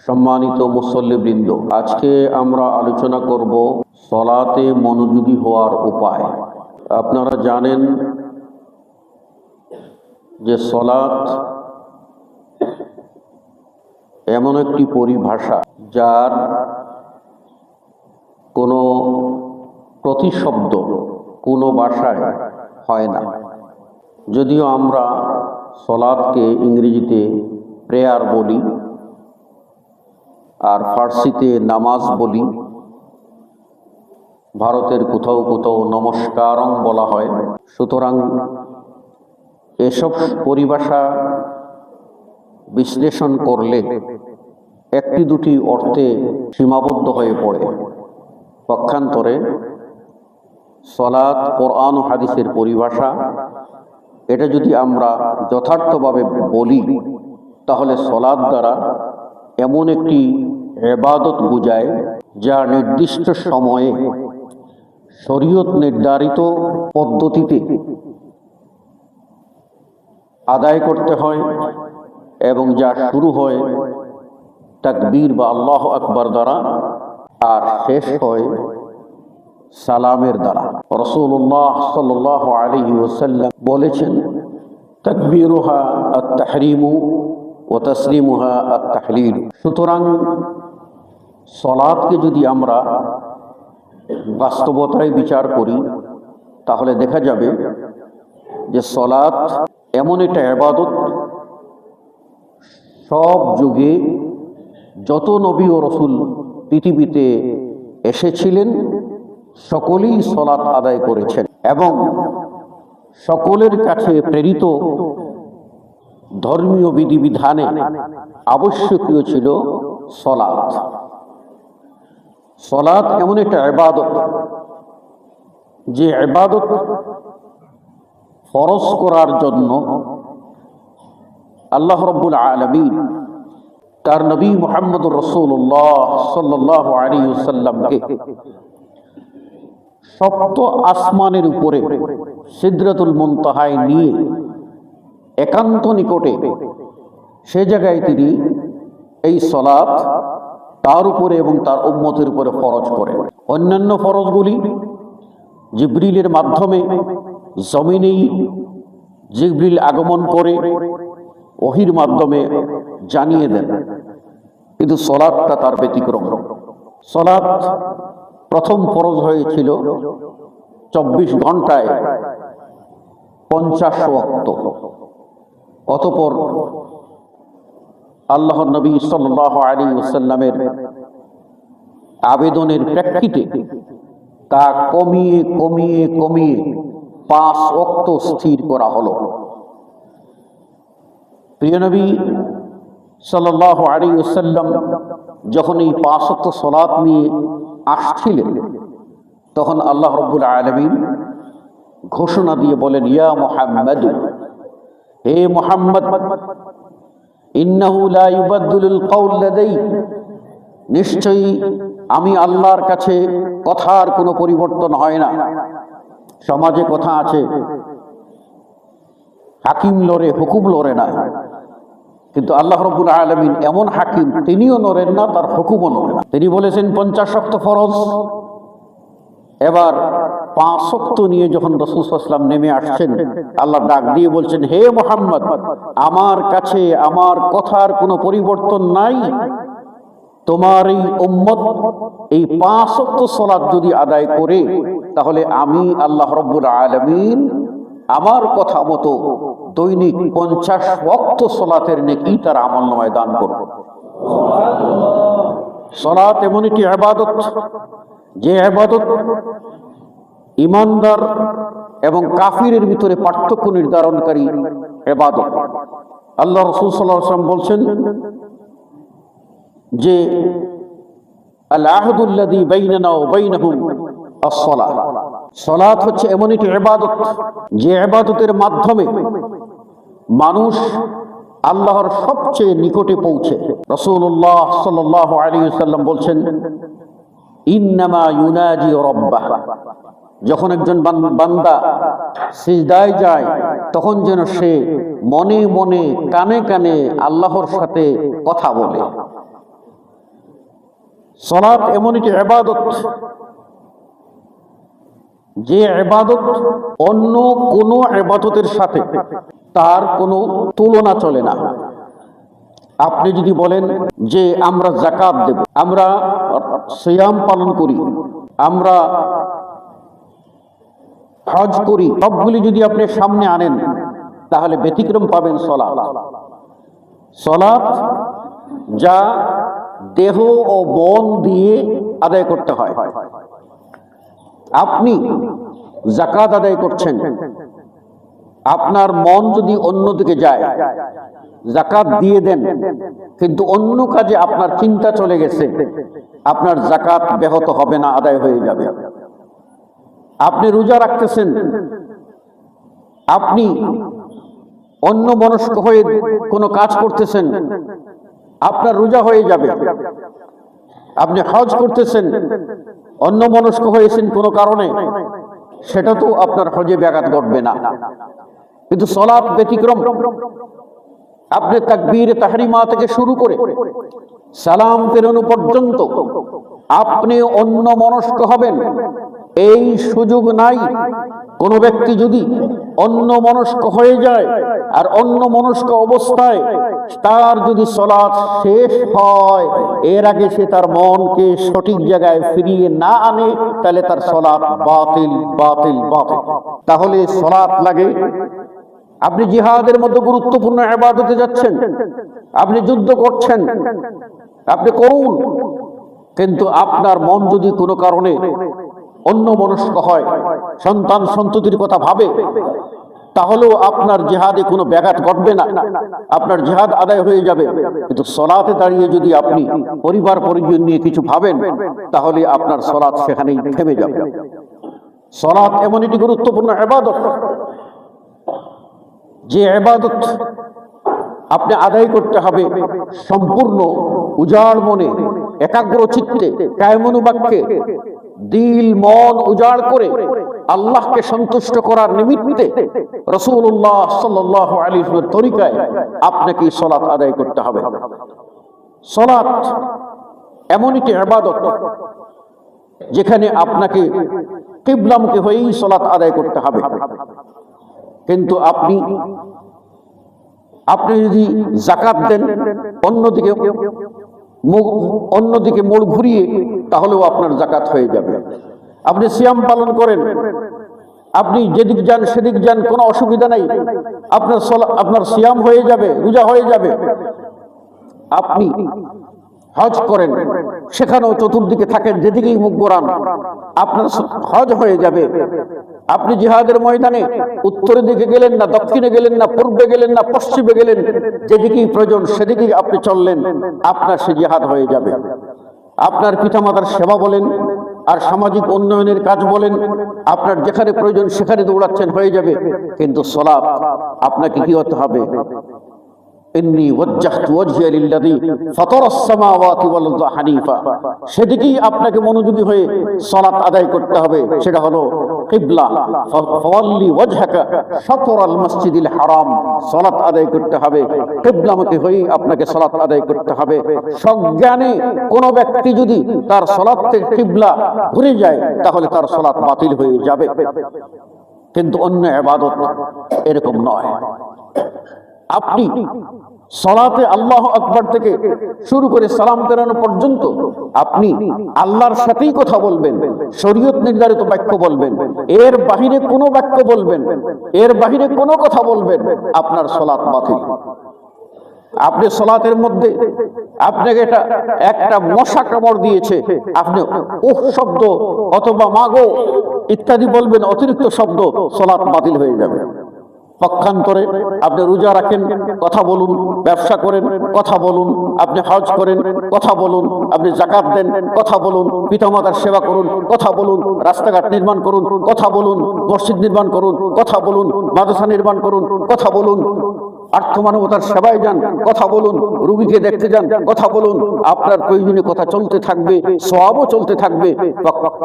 সম্মানিত মুসল্লিবৃন্দ, আজকে আমরা আলোচনা করব সলাতে মনোযোগী হওয়ার উপায়। আপনারা জানেন যে সলাত এমন একটি পরিভাষা যার কোনো প্রতিশব্দ কোনো ভাষায় হয় না। যদিও আমরা সলাতকে ইংরেজিতে প্রেয়ার বলি আর ফার্সিতে নামাজ বলি, ভারতের কোথাও কোথাও নমস্কারং বলা হয়। সুতরাং এসব পরিভাষা বিশ্লেষণ করলে একটি দুটি অর্থে সীমাবদ্ধ হয়ে পড়ে। পক্ষান্তরে সলাত কোরআন ও হাদিসের পরিভাষা, এটা যদি আমরা যথার্থভাবে বলি তাহলে সলাত দ্বারা এমন একটি ইবাদত বোঝায় যা নির্দিষ্ট সময়ে শরীয়ত নির্ধারিত পদ্ধতিতে আদায় করতে হয় এবং যা শুরু হয় তাকবীর বা আল্লাহু আকবার দ্বারা আর শেষ হয় সালামের দ্বারা। রাসূলুল্লাহ সাল্লাল্লাহু আলাইহি ওয়াসাল্লাম বলেছেন, তাকবীরুহা আত-তাহরিমু ওয়া তাসলিমুহা আত-তাহলিল। সুতরাং সলাতকে যদি আমরা বাস্তবতায় বিচার করি তাহলে দেখা যাবে যে সলাত এমন একটা ইবাদত, সব যুগে যত নবী ও রাসূল পৃথিবীতে এসেছিলেন সকলেই সলাত আদায় করেছেন এবং সকলের কাছে প্রেরিত ধর্মীয় বিধিবিধানে আবশ্যকীয় ছিল সলাত। সলাত এমন একটা ইবাদত যে ইবাদত ফরজ করার জন্য আল্লাহ রাব্বুল আলামিন তার নবী মুহাম্মদুর রাসূলুল্লাহ সাল্লাল্লাহু আলাইহি ওয়াসাল্লামকে সপ্ত আসমানের উপরে সিদরাতুল মুনতাহায় নিয়ে একান্ত নিকটে সে জায়গায় তিনি এই সলাত তার উপরে এবং তার উম্মতের উপরে ফরজ করেন। অন্যান্য ফরজগুলি জিবরিলের মাধ্যমে জমিনেই জিবরিল আগমন করে ওহীর মাধ্যমে জানিয়ে দেন, কিন্তু সলাতটা তার ব্যতিক্রম। সলাত প্রথম ফরজ হয়েছিল 24 ঘন্টায় 50 ওয়াক্ত। অতঃপর আল্লাহর নবী সাল্লাল্লাহু আলাইহি ওয়াসাল্লামের আবেদনের প্রেক্ষিতে তা কমিয়ে কমিয়ে কমিয়ে 5 ওয়াক্ত স্থির করা হলো। প্রিয় নবী সাল্লাল্লাহু আলাইহি ওয়াসাল্লাম যখন এই 5 ওয়াক্ত সালাত নিয়ে আসছিলেন তখন আল্লাহ রাব্বুল আলামিন ঘোষণা দিয়ে বলেন, ইয়া মুহাম্মদ, হে মুহাম্মদ, ইন্নাহু লা ইউবাদদিলুল কওল লাদাই, নিশ্চয়ই আমি আল্লাহর কাছে কথার কোনো পরিবর্তন হয় না। সমাজে কথা আছে, হাকিম লড়ে হুকুম লড়ে না, কিন্তু আল্লাহ রাব্বুল আলামিন এমন হাকিম, তিনিও নড়েন না, তার হুকুমও নড়ে না। তিনি বলেছেন 50 ওয়াক্ত ফরজ। এবার 5 ওয়াক্ত নিয়ে যখন রাসূল সাল্লাল্লাহু আলাইহি ওয়াসাল্লাম নেমে আসছেন, আল্লাহ ডাক দিয়ে বলছেন, হে মুহাম্মদ, আমার কাছে আমার কথার কোনো পরিবর্তন নাই। তোমার এই উম্মত এই 5 ওয়াক্ত সালাত যদি আদায় করে তাহলে আমি আল্লাহ রাব্বুল আলামিন আমার কথা মতো দৈনিক 50 ওয়াক্ত সালাতের নেকি তার আমলনামায় দান করব। সালাত এমন একটি ইবাদত যে ইবাদত ঈমানদার এবং কাফিরের ভিতরে পার্থক্য নির্ধারণকারী ইবাদত। আল্লাহ রাসূল সাল্লাল্লাহু আলাইহি ওয়াসাল্লাম বলছেন যে আল আহদুল্লাযী বাইনানা ওয়া বাইনাহুম আস-সালাহ। সালাত হচ্ছে এমন একটি ইবাদত যে ইবাদতের মাধ্যমে মানুষ আল্লাহর সবচেয়ে নিকটে পৌঁছে। রাসূলুল্লাহ সাল্লাল্লাহু আলাইহি ওয়াসাল্লাম বলছেন, ইন্নামা ইউনাজি রাব্বাহ, যখন একজন বান্দা সিজদায় যায় তখন যেন সে মনে মনে কানে কানে আল্লাহর সাথে কথা বলে। সালাত এমন একটি ইবাদত, যে ইবাদত অন্য কোনো ইবাদতের সাথে তার কোনো তুলনা চলে না। আপনি যদি বলেন যে আমরা যাকাত দেব, আমরা সিয়াম পালন করি, আমরা হজ করি, সবগুলি যদি আপনি সামনে আনেন তাহলে ব্যতিক্রম পাবেন সালাত। সালাত যা দেহ ও মন দিয়ে আদায় করতে হয়। আপনি যাকাত আদায় করছেন, আপনার মন যদি অন্যদিকে যায়, যাকাত দিয়ে দেন কিন্তু অন্য কাজে আপনার চিন্তা চলে গেছে, আপনার যাকাত ব্যাহত হবে না, আদায় হয়ে যাবে। আপনি রোজা রাখতেছেন, আপনি অন্য মনস্ক হয়ে কোনো কাজ করতেছেন, আপনার রোজা হয়ে যাবে। আপনি হজ করতেছেন, অন্য মনস্ক হয়েছেন কোনো কারণে, সেটা তো আপনার হজে ব্যাঘাত ঘটবে না। কিন্তু সালাত ব্যতিক্রম। আপনি তাকবীরে তাহরিমা থেকে শুরু করে সালাম ফেরানো পর্যন্ত আপনি অন্য মনস্ক হবেন, এই সুযোগ নাই। কোন ব্যক্তি যদি অন্য মনস্ক হয়ে যায় আর অন্য মনস্ক অবস্থায় তার যদি সালাত শেষ হয়, এর আগে সে তার মনকে সঠিক জায়গায় ফিরিয়ে না আনে, তাহলে তার সালাত বাতিল বাতিল বাতিল। তাহলে সালাত লাগে। আপনি জিহাদের মধ্যে গুরুত্বপূর্ণ ইবাদতে যাচ্ছেন, আপনি যুদ্ধ করছেন, আপনি করুন, কিন্তু আপনার মন যদি কোনো কারণে অন্য মনস্ক হয়, সন্তান সন্ততির কথা ভাবে, তাহলেও আপনার জিহাদে কোনো ব্যাঘাত ঘটবে না, আপনার জিহাদ আদায় হয়ে যাবে। কিন্তু সালাতে দাঁড়িয়ে যদি আপনি পরিবার পরিজন নিয়ে কিছু ভাবেন, তাহলে আপনার সালাত সেখানেই থেমে যাবে। সালাত এমন একটি গুরুত্বপূর্ণ ইবাদত, যে ইবাদত আপনি আদায় করতে হবে সম্পূর্ণ উজাড় মনে, একাগ্র চিত্তে, কায়মনোবাক্যে, দিল মন উজাড় করে আল্লাহকে সন্তুষ্ট করার নিমিত্তে রাসূলুল্লাহ সাল্লাল্লাহু আলাইহি ওয়াসাল্লামের তরিকায় আপনাকে সালাত আদায় করতে হবে। সালাত এমন একটি ইবাদত যেখানে আপনাকে কিবলামুখী হয়েই সালাত আদায় করতে হবে। কিন্তু আপনি যদি যাকাত দেন অন্যদিকে মোড় ঘুরিয়ে, তাহলেও আপনার যাকাত হয়ে যাবে। আপনি সিয়াম পালন করেন, আপনি যেদিক যান সেদিক যান, কোনো অসুবিধা নাই, আপনার সিয়াম হয়ে যাবে, রোজা হয়ে যাবে। আপনি হজ করেন, সেখানেও চতুর্দিকে থাকেন, যেদিকেই মুখ ঘোরান আপনার হজ হয়ে যাবে। আপনি জিহাদের ময়দানে উত্তরের দিকে গেলেন না, দক্ষিণে গেলেন না, পূর্বে গেলেন না, পশ্চিমে গেলেন, যেদিকেই প্রয়োজন সেদিকেই আপনি চললেন, আপনার সে জিহাদ হয়ে যাবে। আপনার পিতামাতার সেবা বলেন আর সামাজিক উন্নয়নের কাজ বলেন, আপনার যেখানে প্রয়োজন সেখানে দৌড়াচ্ছেন, হয়ে যাবে। কিন্তু সালাত আপনাকে কি হতে হবে? ইন্নী ওয়াজ্জাহতু ওয়াজহিয়া লিল্লাযী ফাতারাস সামাওয়াতি ওয়াল আরদা হানিফা, সেদিকেই আপনাকে মনোযোগী হয়ে সালাত আদায় করতে হবে। সেটা হলো কিবলা, ফাওয়াল্লি ওয়াজহাকা শাতরাল মসজিদিল হারাম। সালাত আদায় করতে হবে কিবলামুখী হয়ে, আপনাকে সালাত আদায় করতে হবে। সজ্ঞানে কোনো ব্যক্তি যদি তার সালাত থেকে কিবলা ঘুরে যায়, তাহলে তার সালাত বাতিল হয়ে যাবে। কিন্তু অন্য ইবাদত এরকম নয়। আপনি সালাতে আল্লাহু আকবার থেকে শুরু করে সালাম ফেরানো পর্যন্ত আপনি আল্লাহর সাথেই কথা বলবেন, শরীয়ত নির্ধারিত বাক্য বলবেন, এর বাহিরে কোনো বাক্য বলবেন, এর বাহিরে কোনো কথা বলবেন, আপনার সালাত বাতিল। আপনি সালাতের মধ্যে আপনাকে একটা মশা কামড় দিয়েছে, আপনি উহ শব্দ অথবা মাগো ইত্যাদি বলবেন, অতিরিক্ত শব্দ, সালাত বাতিল হয়ে যাবে। পক্ষান্তরে আপনি রোজা রাখেন, কথা বলুন, ব্যবসা করেন, কথা বলুন, আপনি হজ করেন, কথা বলুন, আপনি যাকাত দেন, কথা বলুন, পিতামাতার সেবা করুন, কথা বলুন, রাস্তাঘাট নির্মাণ করুন, কথা বলুন, মসজিদ নির্মাণ করুন, কথা বলুন, মাদ্রাসা নির্মাণ করুন, কথা বলুন, আর্থ মানবতার সেবায় যান, কথা বলুন, রোগীকে দেখতে যান, কথা বলুন। আপনার প্রয়োজনীয় কথা চলতে থাকবে, সওয়াবও চলতে থাকবে।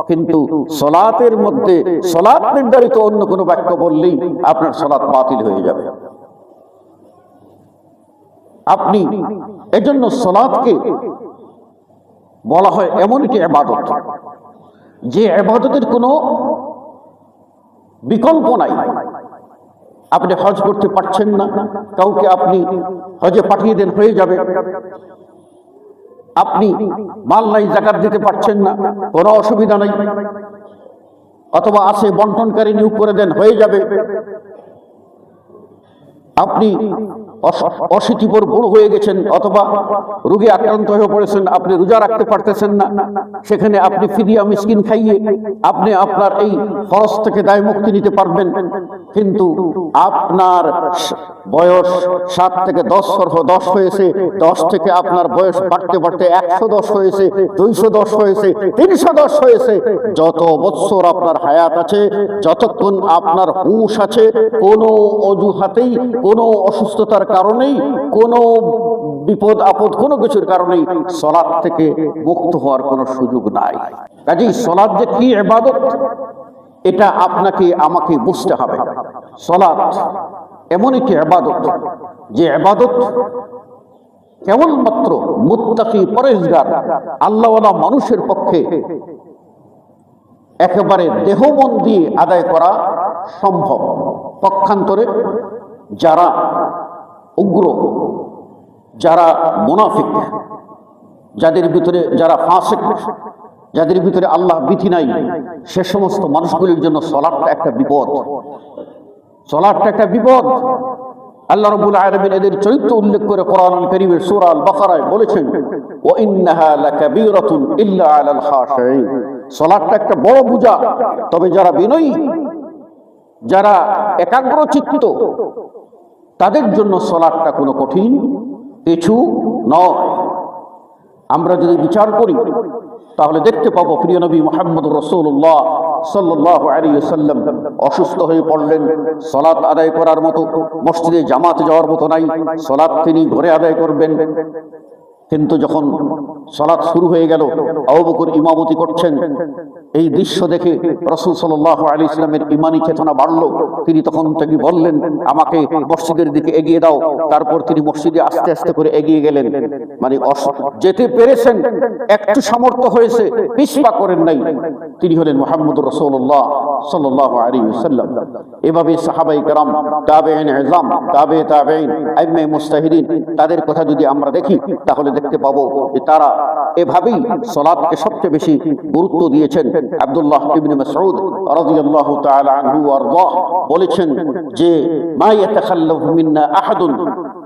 কিন্তু সালাতের মধ্যে সালাত নির্ধারিত অন্য কোনো বাক্য বললেই আপনার সালাত বাতিল হয়ে যাবে। আপনি এজন্য সালাতকে বলা হয় এমন একটি ইবাদত যে ইবাদতের কোনো বিকল্প নাই। আপনি হজ করতে পারছেন না, কাউকে আপনি হজে পাঠিয়ে দেন, হয়ে যাবে। আপনি মাল নাই, যাকাত দিতে পারছেন না, কোনো অসুবিধা নাই, অথবা আছে বন্টনকারী নিয়োগ করে দেন, হয়ে যাবে। আপনি অশীতিপর বুড়ো হয়ে গেছেন অথবা রোগে আক্রান্ত হয়ে পড়েছেন, আপনি রোজা রাখতে পারতেছেন না, সেখানে আপনি ফিদিয়া মিসকিন খাইয়ে আপনি আপনার এই ফরজ থেকে দায় মুক্তি নিতে পারবেন। কিন্তু আপনার বয়স 7 থেকে 10 হয়েছে, 10 থেকে আপনার বয়স বাড়তে বাড়তে 110 হয়েছে, 210 হয়েছে, 310 হয়েছে। যত বৎসর আপনার হায়াত আছে, যতক্ষণ আপনার হুঁশ আছে, কোনো অজুহাতেই, কোনো অসুস্থতার কারণেই, কোনো বিপদ আপদ, কোনো কিছুর কারণেই সালাত থেকে মুক্ত হওয়ার কোনো সুযোগ নাই। কাজেই সালাত যে কি ইবাদত, এটা আপনাকে আমাকে বুঝতে হবে। সালাত এমন একটি ইবাদত যে ইবাদত কেবলমাত্র মুত্তাকি, পরেজগার, আল্লাহওয়ালা মানুষের পক্ষে একেবারে দেহ মন দিয়ে আদায় করা সম্ভব। পক্ষান্তরে যারা উগ্র, যারা মুনাফিক, যাদের ভিতরে, যারা ফাসিক, যাদের ভিতরে আল্লাহ বিধি নাই, সে সমস্ত মানুষগুলির জন্য সালাতটা একটা বিপদ। সালাতটা একটা বিপদ। আল্লাহ রাব্বুল আলামিন এদের চরিত্র উল্লেখ করে কোরআনুল কারীমের সূরা আল বাকারায় বলেছেন, ওয়া ইন্নাহা লাকাবীরাতুন ইল্লা আলাল খাশিঈন। সালাতটা একটা বড় বোঝা, তবে যারা বিনয়ী, যারা একাগ্রচিত্ত, তাদের জন্য সালাতটা কোনো কঠিন কিছু নয়। আমরা যদি বিচার করি তাহলে দেখতে পাবো প্রিয় নবী মুহাম্মদুর রাসূলুল্লাহ সাল্লাল্লাহু আলাইহি ওয়াসাল্লাম অসুস্থ হয়ে পড়লেন, সালাত আদায় করার মতো, মসজিদে জামাতে যাওয়ার মতো নাই, সালাত তিনি ঘরে আদায় করবেন। কিন্তু যখন সালাত শুরু হয়ে গেল, আবু বকর ইমামতি করছেন, এই দৃশ্য দেখে রাসূল সাল্লাল্লাহু আলাইহি ওয়াসাল্লামের ঈমানি চেতনা বাড়ল। তিনি তখন থেকে বললেন, আমাকে মসজিদের দিকে এগিয়ে দাও। তারপর তিনি মসজিদে আস্তে আস্তে করে এগিয়ে গেলেন। মানে যেতে পেরেছেন, একটু সামর্থ্য হয়েছে, পিছপা করেন নাই। তিনি হলেন মুহাম্মদুর রাসূলুল্লাহ সাল্লাল্লাহু আলাইহি ওয়াসাল্লাম। এভাবে সাহাবায়ে কেরাম, তাবেঈন ইযাম, তাবেঈন, আইম্মায়ে মুজতাহিদিন, তাদের কথা যদি আমরা দেখি তাহলে দেখতে পাবো যে তারা এভাবেই সালাতকে সবচেয়ে বেশি গুরুত্ব দিয়েছেন। আব্দুল্লাহ ইবনে মাসউদ রাদিয়াল্লাহু তাআলা আনহু ওয়ারদাহ বলেছেন যে, মা ইয়াতাখাল্লাফু মিন্না আহাদুন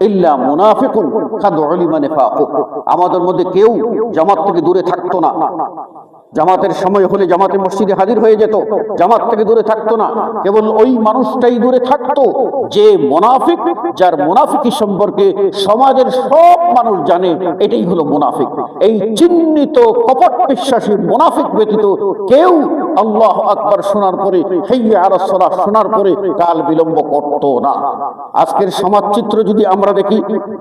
ইল্লা মুনাফিকুন কাদ উলিমা নিফাকু। আমাদের মধ্যে কেউ জামাত থেকে দূরে থাকতো না, জামাতের সময় হলে জামাতে মসজিদে হাজির হয়ে যেত, জামাত থেকে দূরে থাকতো না। কেবল ওই মানুষটাই দূরে থাকতো যে মুনাফিক, যার মুনাফিকি সম্পর্কে সমাজের সব মানুষ জানে, এটাই হলো মুনাফিক। এই চিহ্নিত কপট বিশ্বাসী মুনাফিক ব্যতীত কেউ আল্লাহু আকবার শোনার পরে, হাইয়া আলাস সালাহ শোনার পরে কাল বিলম্ব করতো না। আজকের সমাজ চিত্র যদি আমরা দেখি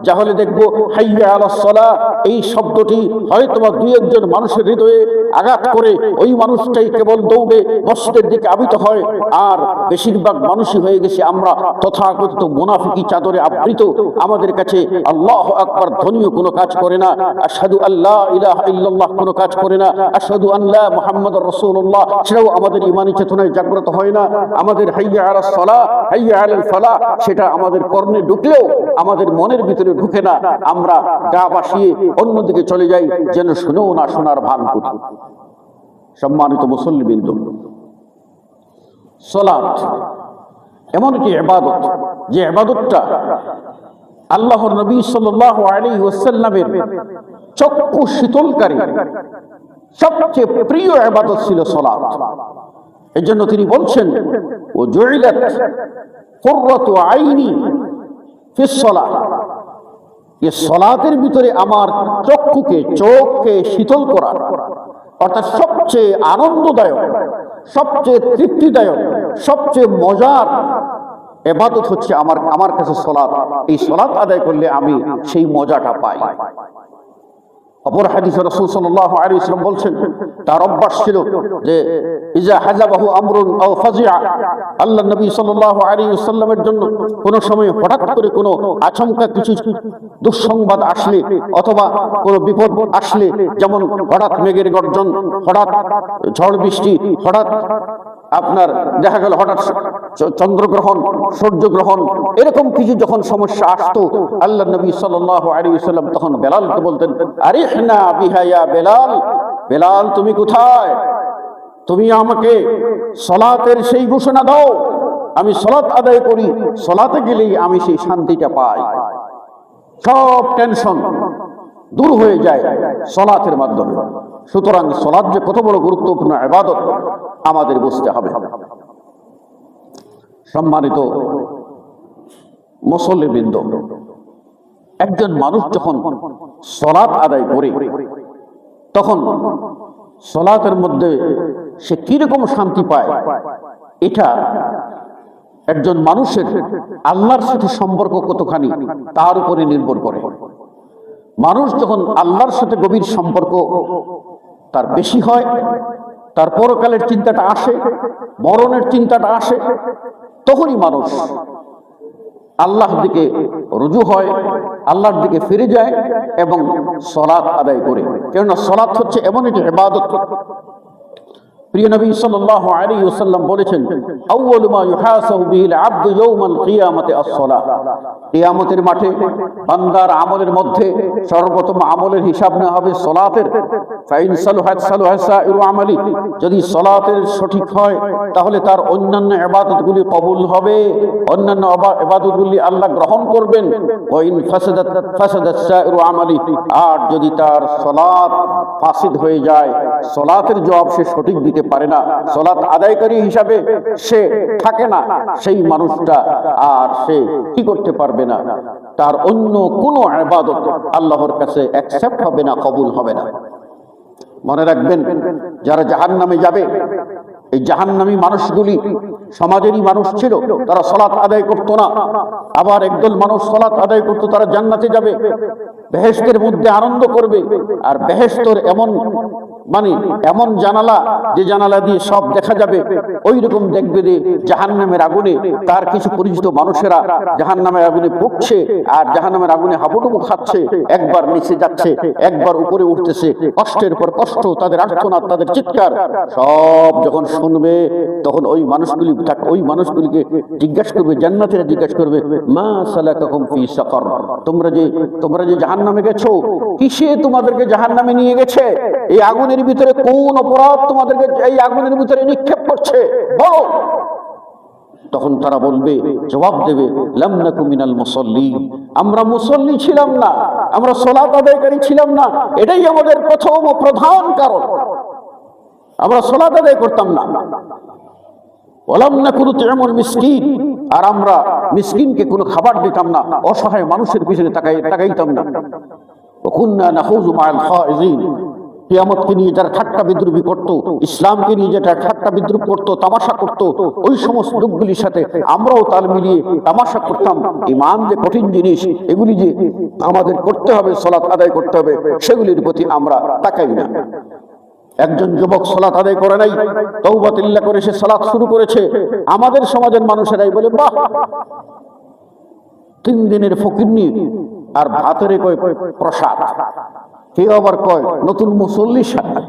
তাহলে দেখবো হাইয়া আলাস সালাহ এই শব্দটি হয়তোবা দুই একজন মানুষের হৃদয়ে আঘাত করে ওই মানুষটাই কেবল দৌড়ে মসজিদের দিকে আবিত হয়। আর বেশিরভাগ মানুষই হয়ে গেছে আমরা তথাকথিত মুনাফিকি চাদরে আবৃত। আমাদের কাছে আল্লাহু আকবার ধ্বনিও কোনো কাজ করে না, আশহাদু আল্লা ইলাহা ইল্লাল্লাহ কোনো কাজ করে না, আশহাদু আন্না মুহাম্মাদুর রাসূলুল্লাহ সেটাও আমাদের ঈমানি চেতনায় জাগ্রত হয় না। আমাদের হাইয়া আলাস সালাহ, হাইয়া আলাল ফালাহ সেটা আমাদের কর্ণে ঢুকলেও আমাদের মনের ভিতরে ঢুকে না। আমরা গা ভাসিয়ে অন্যদিকে চলে যাই, যেন শুনেও না শোনার ভান করি। সম্মানিত মুসল্লিবৃন্দ, সালাত এমন একটি ইবাদত যে ইবাদতটা আল্লাহর নবী সাল্লাল্লাহু আলাইহি ওয়াসাল্লামের চক্ষু শীতলকারী সবচেয়ে প্রিয় ইবাদত ছিল সালাত। এজন্য তিনি বলছেন, ও জুইলাত কুররাতু আইনি ফিস সালাত, এই সালাতের ভিতরে আমার চোখকে শীতল করা, অর্থাৎ সবচেয়ে আনন্দদায়ক, সবচেয়ে তৃপ্তিদায়ক, সবচেয়ে মজার ইবাদত হচ্ছে আমার কাছে সালাত। এই সালাত আদায় করলে আমি সেই মজাটা পাই। অপর হাদিসে রাসূল সাল্লাল্লাহু আলাইহি ওয়াসাল্লাম বলছেন, তার অভ্যাস ছিল যে ইজা হাজাবাহু আমরুন আও ফাজিআ, আল্লাহ নবী সাল্লাল্লাহু আলাইহি ওয়াসাল্লামের জন্য কোন সময় হঠাৎ করে কোন আচমকা কিছু দুঃসংবাদ আসলে অথবা কোন বিপদ আসলে, যেমন হঠাৎ মেঘের গর্জন, হঠাৎ ঝড় বৃষ্টি, হঠাৎ আপনার দেখা গেল হঠাৎ চন্দ্রগ্রহণ, সূর্যগ্রহণ, এরকম কিছু যখন সমস্যা আসতো, আল্লাহ নবী সাল্লাল্লাহু আলাইহি ওয়াসাল্লাম তখন বেলালকে বলতেন, আরিহনা বিহা ইয়া বেলাল, বেলাল তুমি কোথায়? তুমি আমাকে সালাতের সেই ঘোষণা দাও, আমি সালাত আদায় করি, সালাতে গেলেই আমি সেই শান্তিটা পাই, সব টেনশন দূর হয়ে যায় সালাতের মাধ্যমে। সুতরাং সালাত যে কত বড় গুরুত্বপূর্ণ ইবাদত আমাদের বুঝতে হবে। সম্মানিত মুসল্লিবৃন্দ, একজন মানুষ যখন সালাত আদায় করে তখন সালাতের মধ্যে সে কিরকম শান্তি পায়, এটা একজন মানুষের আল্লাহর সাথে সম্পর্ক কতখানি তার উপরে নির্ভর করে। মানুষ যখন আল্লাহর সাথে গভীর সম্পর্ক তার বেশি হয়, তার পরকালের চিন্তাটা আসে, মরণের চিন্তাটা আসে, তখনই মানুষ আল্লাহর দিকে রুজু হয়, আল্লাহর দিকে ফিরে যায় এবং সালাত আদায় করে। কেননা সালাত হচ্ছে এমন একটি ইবাদত, প্রিয় নবী সাল্লাল্লাহু আলাইহি ওয়াসাল্লাম বলেছেন, আউয়ালু মা ইউহাসাবু বিহিল আবদু ইয়াউমাল কিয়ামাতি আস-সালাহ, কিয়ামতের মাঠে বান্দার আমলের মধ্যে সর্বপ্রথম আমলের হিসাব নেওয়া হবে সালাতের। ফাইন সালুহাত সালুহা সাইরু আমালি, যদি সালাতের সঠিক হয় তাহলে তার অন্যান্য ইবাদতগুলি কবুল হবে, অন্যান্য ইবাদতগুলি আল্লাহ গ্রহণ করবেন। ওয়া ইন ফাসাদাত ফাসাদাত সাইরু আমালি, আর যদি তার সালাত ফাসিদ হয়ে যায়, সালাতের জবাব সে সঠিক দিতে পারে না, সালাত আদায়কারী হিসাবে সে থাকে না, সেই মানুষটা আর সে কি করতে পারবে না, তার অন্য কোনো ইবাদত আল্লাহর কাছে অ্যাকসেপ্ট হবে না, কবুল হবে না। মনে রাখবেন, যারা জাহান্নামে যাবে, এই জাহান্নামী মানুষগুলি সমাজেরই মানুষ ছিল, তারা সালাত আদায় করতো না। আবার একদল মানুষ সালাত আদায় করতো, তারা জান্নাতে যাবে, বেহেশতের মধ্যে আনন্দ করবে। আর বেহেশতের এমন জানালা, যে জানালা দিয়ে সব দেখা যাবে, ওই রকম দেখবে যে জাহান্নামের আগুনে তার কিছু পরিচিত মানুষেরা জাহান্নামের আগুনে পুড়ছে আর জাহান্নামের আগুনে হাবুডুবু খাচ্ছে, একবার নিচে যাচ্ছে, একবার উপরে উঠতেছে, কষ্টের পর কষ্ট, তাদের আর্তনাদ, তাদের চিৎকার সব যখন শুনবে, তখন ওই মানুষগুলিকে জিজ্ঞাসা করবে, জান্নাতীরা জিজ্ঞাসা করবে, মা সালাকাকুম ফি সাকার, তোমরা যে জাহান্নামে গেছো, কিসে তোমাদেরকে জাহান্নামে নিয়ে গেছে? এই আগুনের ভিতরে কোন অপরাধ তোমাদেরকে এই আগুনের ভিতরে নিক্ষেপ করছে, বলো। তখন তারা বলবে, জবাব দেবে, লাম নাকু মিনাল মুসাল্লিন, আমরা মুসল্লি ছিলাম না, আমরা সালাত আদায়কারী ছিলাম না, এটাই আমাদের প্রথম ও প্রধান কারণ, আমরা সালাত আদায় করতাম না। ওয়ালাম নাকু তু'মুল মিসকিন, আর আমরা মিসকিনকে কোনো খাবার দিতাম না, অসহায় মানুষের পিছনে তাকাইতাম না। ওয়া কুননা নাখুযু মা'আল খাইজিন, কিয়ামতকে নিয়ে যারা ঠাট্টা বিদ্রুপি করতো, ইসলামকে নিয়ে যেটা ঠাট্টা বিদ্রুপ করতো, তামাশা করতো, ওই সমস্ত লোকগুলির সাথে আমরাও তাল মিলিয়ে তামাশা করতাম। ঈমান যে কঠিন জিনিস, এগুলি যে আমাদের করতে হবে, সালাত আদায় করতে হবে, সেগুলির প্রতি আমরা তাকাই না। একজন যুবক সালাত আদায় করে নাই, তওবা তিল্লা করে সে সালাত শুরু করেছে, আমাদের সমাজের মানুষেরাই বলে, বাহ, 3 দিনের ফকিরনি আর ভাতের কয় প্রসাদ। কেউ আবার কয় নতুন মুসল্লির সাথে,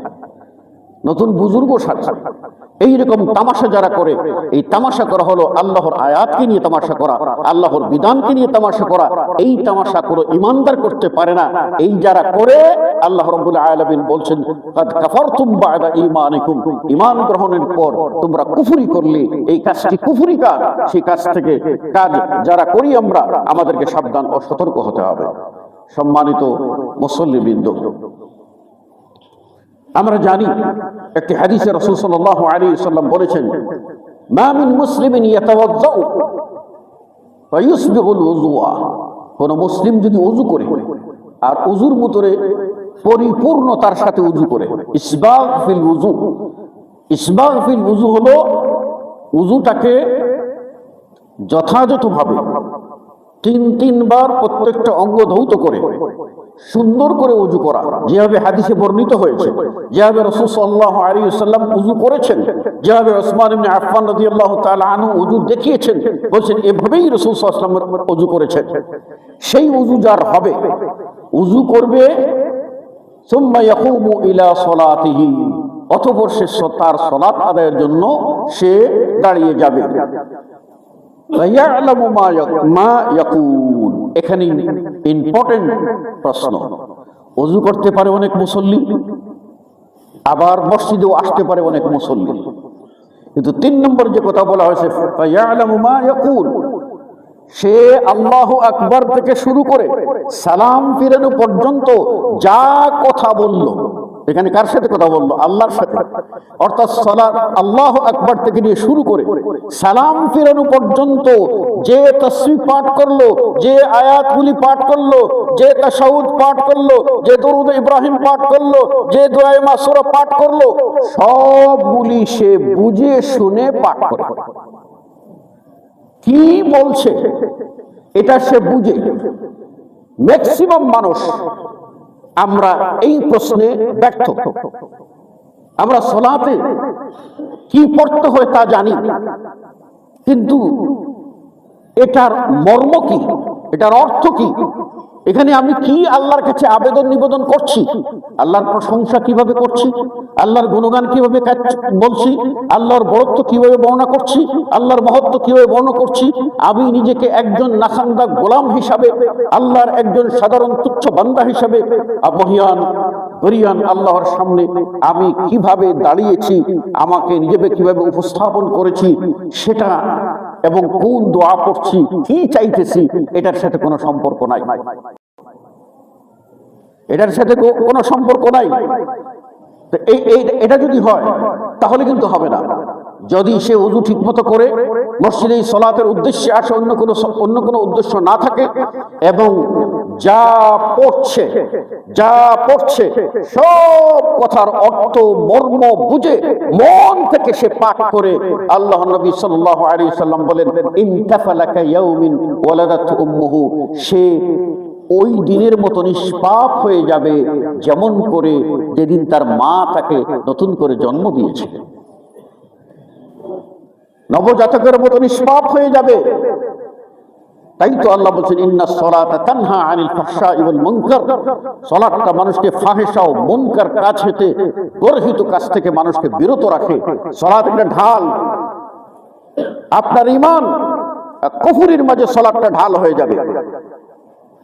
নতুন বুজুর্গ সাথে। এইরকম তামাশা যারা করে, এই তামাশা করা হলো আল্লাহর আয়াতকে নিয়ে তামাশা করা, আল্লাহর বিধানকে নিয়ে তামাশা করা। এই তামাশা কোনো ইমানদার করতে পারে না। এই যারা করে, আল্লাহ রাব্বুল আলামিন বলছেন, কাদ কাফারতুম বা'দা ঈমানিকুম, ঈমান গ্রহণের পর তোমরা কুফরি করলে, এই কাজটি কুফরি কাজ। সেই কাজ থেকে কাজ যারা করি আমরা, আমাদেরকে সাবধান ও সতর্ক হতে হবে। সম্মানিত মুসল্লিবৃন্দ, আমরা জানি একটি হাদিসে রাসূল সাল্লাল্লাহু আলাইহি ওয়াসাল্লাম বলেছেন, মা মিন মুসলিমিন ইয়াতাওয়াজ্জাউ ওয়া ইউসবিগুল ওযুআ, কোন মুসলিম যদি ওযু করে আর ওযুর ভিতরে পরিপূর্ণতার সাথে ওযু করে, ইসবাগ ফিল ওযু, ইসবাগ ফিল ওযু হলো ওযুটাকে যথাযথভাবে তিনবার প্রত্যেকটা অঙ্গ ধৌত করে সুন্দর করে উজু করা, যেভাবে হাদিসে বর্ণিত হয়েছে, যেভাবে রাসূল সাল্লাল্লাহু আলাইহি ওয়াসাল্লাম উজু করেছেন, যেভাবে ওসমান ইবনে আফফান রাদিয়াল্লাহু তাআলা আনহু উজু দেখিয়েছেন, বলছেন এভাবেই রাসূল সাল্লাল্লাহু আলাইহি ওয়াসাল্লাম উজু করেছেন। সেই উজু যার হবে, উজু করবে, সুম্মা ইয়াকুমু ইলা সালাতিহি, অতঃপর সে তার সালাত আদায়ের জন্য সে দাঁড়িয়ে যাবে। ইয়ালামু মা ইয়াকুল, এখানে ইম্পর্টেন্ট প্রশ্ন। ওযু করতে পারে অনেক মুসল্লি, আবার মসজিদেও আসতে পারে অনেক মুসল্লি, কিন্তু 3 নম্বর যে কথা বলা হয়েছে ইয়ালামু মা ইয়াকুল, সে আল্লাহু আকবার থেকে শুরু করে সালাম ফিরানো পর্যন্ত যা কথা বলল, এখানে কার সাথে কথা বললো? আল্লাহর সাথে। অর্থাৎ সালাত আল্লাহু আকবার থেকে নিয়ে শুরু করে সালাম ফিরানো পর্যন্ত যে তাসবিহ পাঠ করলো, যে আয়াতগুলি পাঠ করলো, যে তাশাহুদ পাঠ করলো, যে দরুদ ইব্রাহিম পাঠ করলো, যে দোয়া মাসুরা পাঠ করলো, সবগুলি সে বুঝে শুনে পাঠ করে। কি বলছে এটা সে বুঝে। ম্যাক্সিমাম মানুষ আমরা এই প্রশ্নে ব্যর্থ। আমরা সালাতে কি পড়তে হয় তা জানি, কিন্তু এটার মর্ম কি, এটার অর্থ কি, এখানে আমি কি আল্লাহর কাছে আবেদন নিবেদন করছি, আল্লাহর প্রশংসা কিভাবে করছি, আল্লাহর গুণগান কিভাবে বলছি, আল্লাহর বড়ত্ব কিভাবে বর্ণনা করছি, আল্লাহর মহত্ব কিভাবে বর্ণনা করছি, আমি নিজেকে একজন নাখান্দা গোলাম হিসাবে, আল্লাহর একজন সাধারণ তুচ্ছ বান্দা হিসাবে মহিয়ান গরিয়ান আল্লাহর সামনে আমি কিভাবে দাঁড়িয়েছি, আমাকে নিজেকে কিভাবে উপস্থাপন করেছি সেটা, এবং কোন দোয়া করছি, কি চাইতেছি, এটার সাথে কোনো সম্পর্ক নাই, এটার সাথে কোনো সম্পর্ক নাই। এটা যদি হয় তাহলে কিন্তু হবে না। যদি সে ওযু ঠিক মতো করে মসজিদে সালাতের উদ্দেশ্যে আসে, অন্য কোনো উদ্দেশ্য না থাকে, এবং যা পড়ছে সব কথার অর্থ মর্ম বুঝে মন থেকে সে পাঠ করে, আল্লাহর নবী সাল্লাল্লাহু আলাইহি ওয়াসাল্লাম বলেন ইনতাফালাকা ইয়াউমিন ওয়ালাদাত উম্মুহু, সে ওই দিনের মতো নিষ্পাপ হয়ে যাবে যেমন করে যেদিন তার মা তাকে নতুন করে জন্ম দিয়েছে। নবজাতকের মতো নিষ্পাপ হয়ে যাবে। তাই তো আল্লাহ বলছেন ইন্নাস সালাতা তানহা আনিল ফাহশাই ওয়াল মুনকার, সালাতটা মানুষকে ফাহিশা ও মুনকার কাজ হতে, গর্হিত কাজ থেকে মানুষকে বিরত রাখে। সালাত একটা ঢাল। আপনার ঈমান কুফরির মাঝে সালাতটা ঢাল হয়ে যাবে।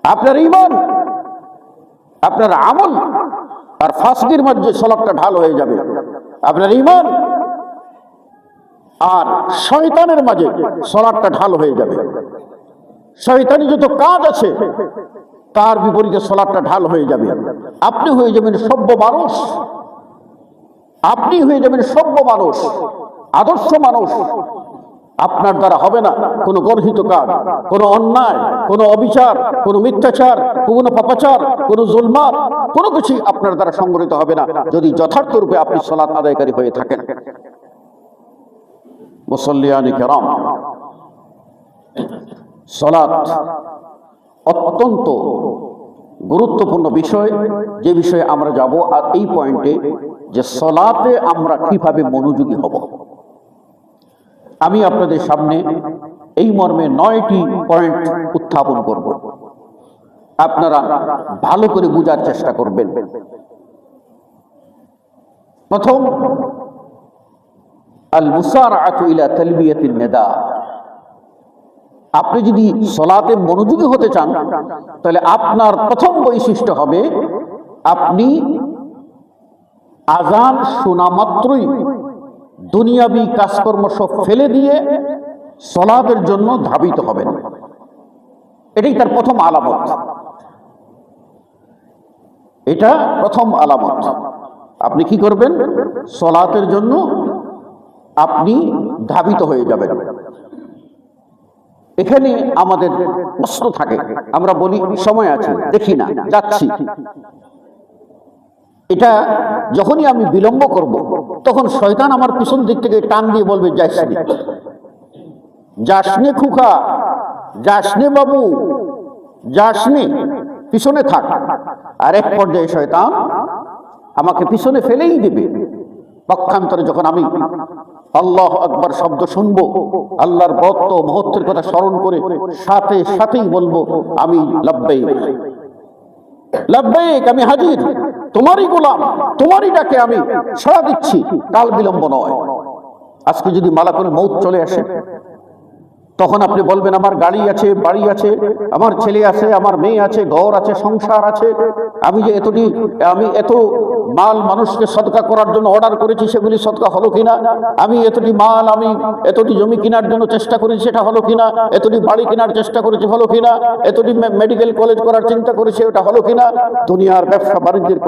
আপনার ঈমান, আপনার আমল আর ফাসকির মধ্যে সালাতটা ঢাল হয়ে যাবে। আপনার ঈমান আর শয়তানের মাঝে সালাতটা ঢাল হয়ে যাবে। শয়তানি যত কাজ আছে তার বিপরীতে সালাতটা ঢাল হয়ে যাবে। আপনি হয়ে যাবেন সভ্য মানুষ, আপনি হয়ে যাবেন সভ্য মানুষ, আদর্শ মানুষ। আপনার দ্বারা হবে না কোনো গর্হিত কাজ, কোনো অন্যায়, কোনো অবিচার, কোনো মিথ্যাচার, কোনো পাপাচার, কোনো জুলমাত, কোনো কিছুই আপনার দ্বারা সংগঠিত হবে না যদি যথার্থ রূপে আপনি সালাত আদায়কারী হয়ে থাকেন। মুসল্লিয়ানি কেরাম, সালাত অত্যন্ত গুরুত্বপূর্ণ বিষয়, যে বিষয়ে আমরা যাব। আর এই পয়েন্টে যে সালাতে আমরা কিভাবে মনোযোগী হব, আমি আপনাদের সামনে এই মর্মে 9টি পয়েন্ট উত্থাপন করব। আপনারা ভালো করে বোঝার চেষ্টা করবেন। প্রথম, আল মুসারাআতু ইলা তালবিয়াতিন নিদা। আপনি যদি সালাতে মনোযোগী হতে চান তাহলে আপনার প্রথম বৈশিষ্ট্য হবে আপনি আযান শোনা মাত্রই দুনিয়াবি কাজকর্ম সব ফেলে দিয়ে সালাতের জন্য ধাবিত হবেন। এটাই তার প্রথম আলামত। এটা প্রথম আলামত। আপনি কি করবেন? সালাতের জন্য আপনি ধাবিত হয়ে যাবেন। এখানে আমাদের প্রশ্ন থাকে, আমরা বলি সময় আছে, দেখি না, যাচ্ছি। এটা যখনই আমি বিলম্ব করব তখন শয়তান আমার পিছন দিক থেকে টান দিয়ে বলবে যাসনি, যাসনি খুকা, যাসনে বাবু, যাসনে, পিছনে থাক। আর এক পর্যায়ে শয়তান আমাকে পিছনে ফেলেই দিবে। পক্ষান্তরে যখন আমি আল্লাহু আকবার শব্দ শুনবো, আল্লাহর বড়ত্ব মহত্বের কথা স্মরণ করে সাথে সাথেই বলবো আমি লাব্বাইক, লাব্বাইক, আমি হাজির, তোমারই গোলাম, তোমারই ডাকে আমি সাড়া দিচ্ছি, কাল বিলম্ব নয়। আজকে যদি মালাকুল মউত চলে আসে, তখন আপনি বলবেন আমার গাড়ি আছে, বাড়ি আছে, আমার ছেলে আছে, আমার মেয়ে আছে, ঘর আছে, সংসার আছে, আমি যে আমি এত মাল মানুষকে সদকা করার জন্য অর্ডার করেছি, সেগুলি সদকা হলো কিনা, আমি এতটি মাল, আমি এতটি জমি কেনার জন্য চেষ্টা করেছি, সেটা হলো কিনা, এতটি বাড়ি কেনার চেষ্টা করেছি, হলো কিনা, এতটি মেডিকেল কলেজ করার চিন্তা করেছি, ওটা হলো কিনা। দুনিয়ার ব্যবসা বাণিজ্যের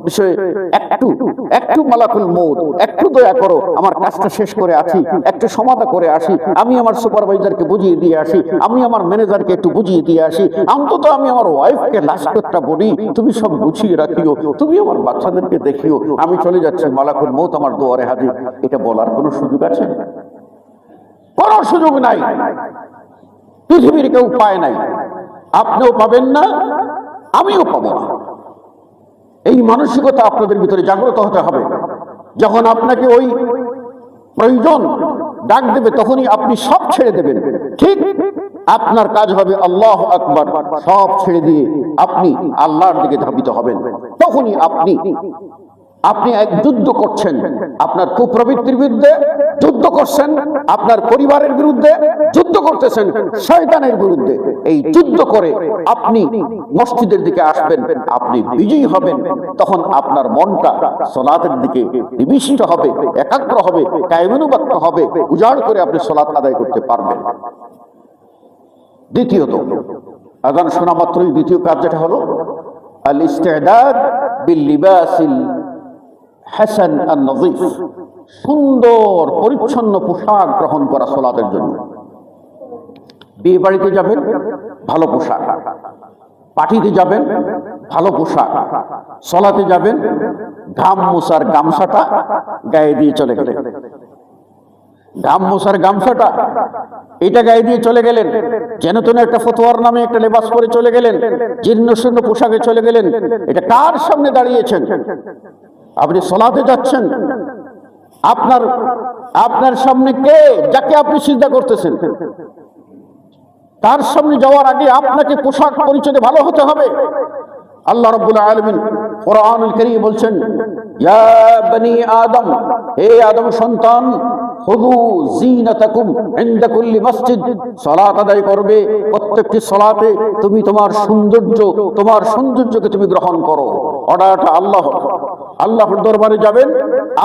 বিষয়ে একটু মালাকুল মউত, একটু দয়া করো, আমার কাজটা শেষ করে আছি, একটু সমাধা করে আসি, আমি আমার সুপারভাইজারকে বুঝিয়ে দিয়ে আসি, আমি আমার ম্যানেজারকে একটু বুঝিয়ে দিয়ে আসি, অন্তত আমি আমার ওয়াইফকে লাস্ট একটা বলি তুমি সব গুছিয়ে রাখিও, তুমি আমার বাচ্চাদেরকে দেখিও, আমি চলে যাচ্ছি, মালাকুল মউত আমার দুয়ারে হাজির। এটা বলার কোনো সুযোগ আছে? কোনো সুযোগ নাই, পৃথিবীর কেউ পায় নাই, আপনিও পাবেন না, আমিও পাবো না। এই মানসিকতা আপনাদের ভিতরে জাগ্রত হতে হবে। যখন আপনাকে ওই প্রয়োজন ডাক দেবে, তখনই আপনি সব ছেড়ে দেবেন। ঠিক আপনার কাজ হবে আল্লাহু আকবার, সব ছেড়ে দিয়ে আপনি আল্লাহর দিকে ধাবিত হবেন। তখনই আপনি এক যুদ্ধ করছেন, আপনার কুপ্রবৃত্তির বিরুদ্ধে যুদ্ধ করছেন, আপনার পরিবারের বিরুদ্ধে যুদ্ধ করতেছেন, শয়তানের বিরুদ্ধে। এই যুদ্ধ করে আপনি মসজিদের দিকে আসবেন, আপনি বিজয়ী হবেন। তখন আপনার মনটা সালাতের দিকে নিবিষ্ট হবে, একাগ্র হবে, কায়মানুবাক্য হবে, উজাড় করে আপনি সালাত আদায় করতে পারবেন। দ্বিতীয়ত, আযান শোনা মাত্রই দ্বিতীয় কাজ যেটা হলো আল ইস্তিদাদ বিল লিবাসিল হাসান আর নজিফ, সুন্দর পরিচ্ছন্ন পোশাক গ্রহণ করা সালাতের জন্য। বিয়ে বাড়িতে যাবেন, ভালো পোশাক, পার্টিতে যাবেন, ভালো পোশাক, সালাতে যাবেন, ঘাম মোছার গামছাটা গায়ে দিয়ে চলে গেলেন, ঘাম মোছার গামছাটা এটা গায়ে দিয়ে চলে গেলেন, যেন তেন একটা ফতোয়ার নামে একটা লেবাস পরে চলে গেলেন, জীর্ণ শীর্ণ পোশাকে চলে গেলেন। এটা কার সামনে দাঁড়িয়েছেন? আপনি সালাতে যাচ্ছেন, আপনার সামনে কে, যাকে আপনি সিজদা করতেছেন, তার সামনে যাওয়ার আগে আপনাকে পোশাক পরিচয়ে ভালো হতে হবে। আল্লাহ রাব্বুল আলামিন কোরআনুল কারীমে বলছেন, ইয়া বনি আদম, হে আদম সন্তান, খুযু যিনাতাকুম ইনদা কুল্লি মসজিদ, সালাত আদায় করবে প্রত্যেকটি সালাতে তুমি তোমার সৌন্দর্যকে তুমি গ্রহণ করো। অর্ডারটা আল্লাহর দরবারে যাবেন,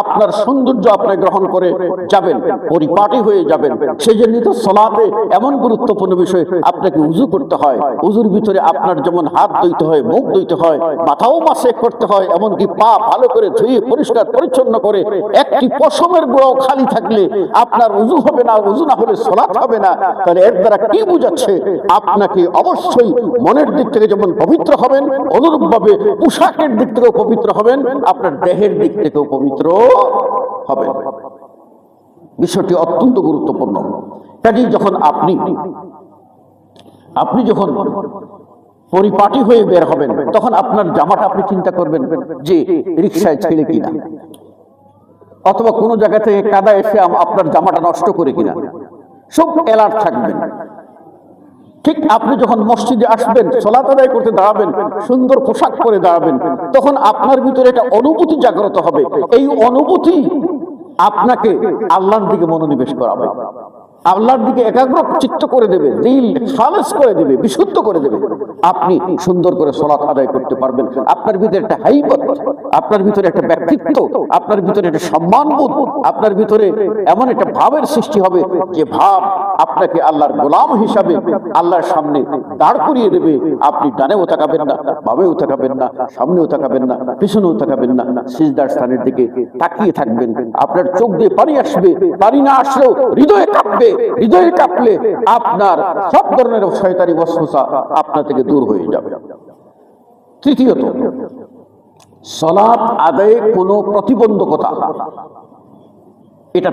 আপনার সৌন্দর্য আপনি গ্রহণ করে যাবেন, পরিপাটি হয়ে যাবেন। সেই জন্য তো সালাতে এমন গুরুত্বপূর্ণ বিষয়, আপনাকে উযু করতে হয়। উযুর ভিতরে আপনার যেমন হাত ধুইতে হয়, মুখ ধুইতে হয়, মাথাও মাসে করতে হয়, এমনকি পা ভালো করে ধুয়ে পরিষ্কার পরিচ্ছন্ন করে, একটি পশমের গোড়াও খালি থাকলে আপনার উযু হবে না, উযু না হলে সালাত হবে না। তাহলে এর দ্বারা কি বোঝাচ্ছে? আপনাকে অবশ্যই মনের দিক থেকে যেমন পবিত্র হবেন, অনুরূপভাবে পোশাকের দিক থেকেও পবিত্র হবেন, আপনার দেহের দিক থেকেও পবিত্র হবেন। বিষয়টি অত্যন্ত গুরুত্বপূর্ণ। কাজেই যখন আপনি যখন পরিপাটি হয়ে বের হবেন, তখন আপনার জামাটা আপনি চিন্তা করবেন যে রিকশায় ছেড়ে কিনা, অথবা কোনো জায়গা থেকে কাদা এসে আপনার জামাটা নষ্ট করে কিনা, সব অ্যালার্ট থাকবেন। ঠিক আপনি যখন মসজিদে আসবেন, সালাত আদায় করতে দাঁড়াবেন, সুন্দর পোশাক পরে দাঁড়াবেন, তখন আপনার ভিতরে একটা অনুভূতি জাগ্রত হবে। এই অনুভূতি আপনাকে আল্লাহর দিকে মনোনিবেশ করাবে, আল্লাহর দিকে একাগ্র চিত্ত করে দেবে, দিল খালেস করে দেবে, বিশুদ্ধ করে দেবে। আপনি সুন্দর করে সালাত আদায় করতে পারবেন। আপনার ভিতরে একটা হাইবত, আপনার ভিতরে একটা ব্যক্তিত্ব, আপনার ভিতরে একটা সম্মানবোধ, আপনার ভিতরে এমন একটা ভাবের সৃষ্টি হবে যে ভাব আপনাকে আল্লাহর গোলাম হিসাবে আল্লাহর সামনে দাঁড় করিয়ে দেবে। আপনি ডানেও তাকাবেন না, বামেও তাকাবেন না, সামনেও তাকাবেন না, পিছনেও তাকাবেন না, সিজদার স্থানের দিকে তাকিয়ে থাকবেন। আপনার চোখ দিয়ে পানি আসবে, পানি না আসলেও হৃদয়ে কাঁপবে, হৃদয়ে কাঁপলে আপনার সব ধরনের শয়তানি ওয়াসওয়াসা আপনার থেকে দূর হয়ে যাবে। তৃতীয়ত, সালাত আদায়ে কোনো প্রতিবন্ধকতা এটা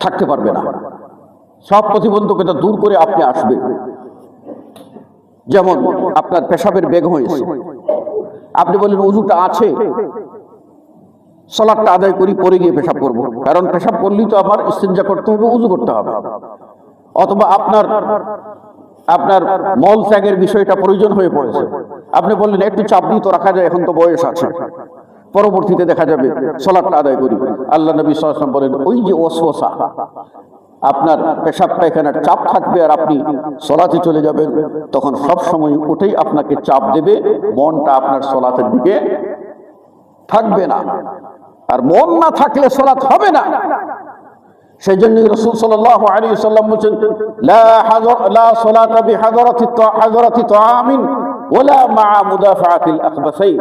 থাকতে পারবে না। সব প্রতিবন্ধকতা দূর করে আপনি আসবেন। যেমন আপনার পেশাবের বেগ হয়েছে, আপনি বললেন ওযুটা আছে, সালাতটা আদায় করি, পরে গিয়ে পেশাব করব, কারণ পেশাব করলেই তো আমার ইস্তিনজা করতে হবে, ওযু করতে হবে। অথবা আপনার মল ত্যাগের বিষয়টা প্রয়োজন হয়ে পড়েছে, আপনি বললেন একটু চাপ দিয়ে তো রাখা যায়, এখন তো বয়স আছে, পরবর্তীতে দেখা যাবে, সালাতটা আদায় করি। আল্লাহ নবী সাল্লাল্লাহু আলাইহি ওয়াসাল্লাম বলেন ওই যে ওয়াসওয়াসা, আপনার পেশাব পায়খানার চাপ থাকবে আর আপনি সালাতে চলে যাবেন, তখন সব সময় ওটাই আপনাকে চাপ দেবে, মনটা আপনার সালাতের দিকে থাকবে না। আর মন না থাকলে সালাত হবে না। সেই জন্য রাসূল সাল্লাল্লাহু আলাইহি ওয়াসাল্লাম বলেছেন লা সালাতা বিহাযরাতি তাআমিন ওয়ালা মা'a মুদাফাআতিল আখবাসাইন।